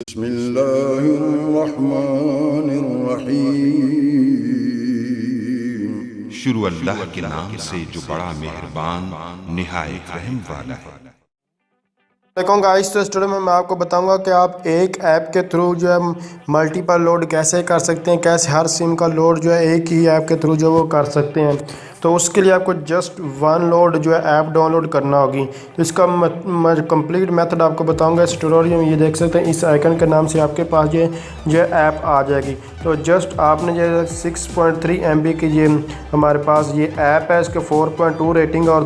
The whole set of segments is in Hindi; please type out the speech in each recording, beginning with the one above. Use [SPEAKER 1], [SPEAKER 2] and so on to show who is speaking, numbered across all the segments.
[SPEAKER 1] बिस्मिल्लाहिर्रहमानिर्रहीम।
[SPEAKER 2] शुरू अल्लाह के नाम से जो बड़ा मेहरबान निहायत रहम वाला है।
[SPEAKER 3] गाइस, तो इस वीडियो में मैं आपको बताऊंगा कि आप एक ऐप के थ्रू जो है मल्टीपल लोड कैसे कर सकते हैं, कैसे हर सिम का लोड जो है एक ही ऐप के थ्रू जो वो कर सकते हैं। तो उसके लिए आपको जस्ट वन लोड जो है ऐप डाउनलोड करना होगी। तो इसका कंप्लीट मेथड आपको बताऊंगा इस ट्यूटोरियल में। ये देख सकते हैं इस आइकन के नाम से आपके पास ये जो ऐप आ जाएगी। तो जस्ट आपने जो 6.3 MB की ये हमारे पास ये ऐप है, इसके 4.2 रेटिंग और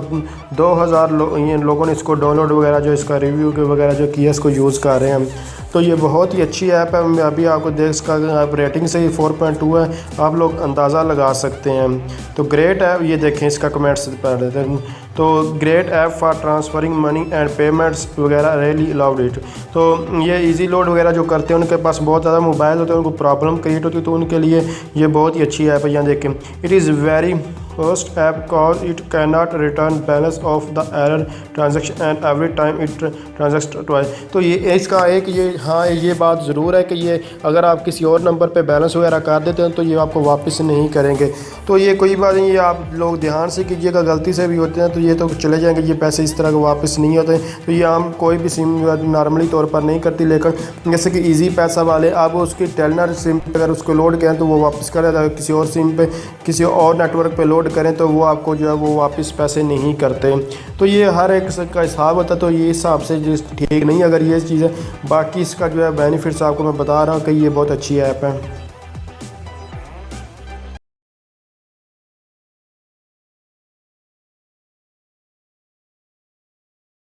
[SPEAKER 3] 2000 लोगों ने इसको डाउनलोड वगैरह जो इसका रिव्यू वगैरह जो किया इसको यूज़ कर रहे हैं। तो ये बहुत ही अच्छी ऐप है। मैं अभी आपको देख इसका आप रेटिंग से ही 4.2 है, आप लोग अंदाज़ा लगा सकते हैं। तो ग्रेट ऐप, ये देखें इसका कमेंट से पढ़ लेते हैं। तो great app for transferring money and payments वगैरह रियली अलाउड इट। तो ये इजी लोड वगैरह जो करते हैं उनके पास बहुत ज़्यादा मोबाइल होते हैं, उनको प्रॉब्लम क्रिएट होती है, तो उनके लिए ये बहुत ही अच्छी ऐप है। यहाँ देखें, it is very first app cause it can not return balance of the error transaction and every time it ट्रांजेक्ट twice. तो ये इसका एक ये बात ज़रूर है कि ये अगर आप किसी और नंबर पे बैलेंस वगैरह कर देते हैं तो ये आपको वापस नहीं करेंगे। तो ये कोई बात नहीं, ये आप लोग ध्यान से कीजिएगा, गलती से भी होते हैं तो ये तो चले जाएंगे, ये पैसे इस तरह के वापस नहीं होते। तो ये आम कोई भी सिम नॉर्मली तौर पर नहीं करती, लेकिन जैसे कि ईजी पैसा वाले आप उसकी टेलनर सिम पर अगर उसको लोड करें तो वो वापस कर देता है, किसी और सिम पे किसी और नेटवर्क पे लोड करें तो वो आपको जो है वो वापस पैसे नहीं करते। तो ये हर एक का हिसाब होता है, तो ये हिसाब से ठीक नहीं अगर ये चीज़ है। बाकी इसका जो है बेनिफिट्स आपको मैं बता रहा हूँ कि ये बहुत अच्छी ऐप है।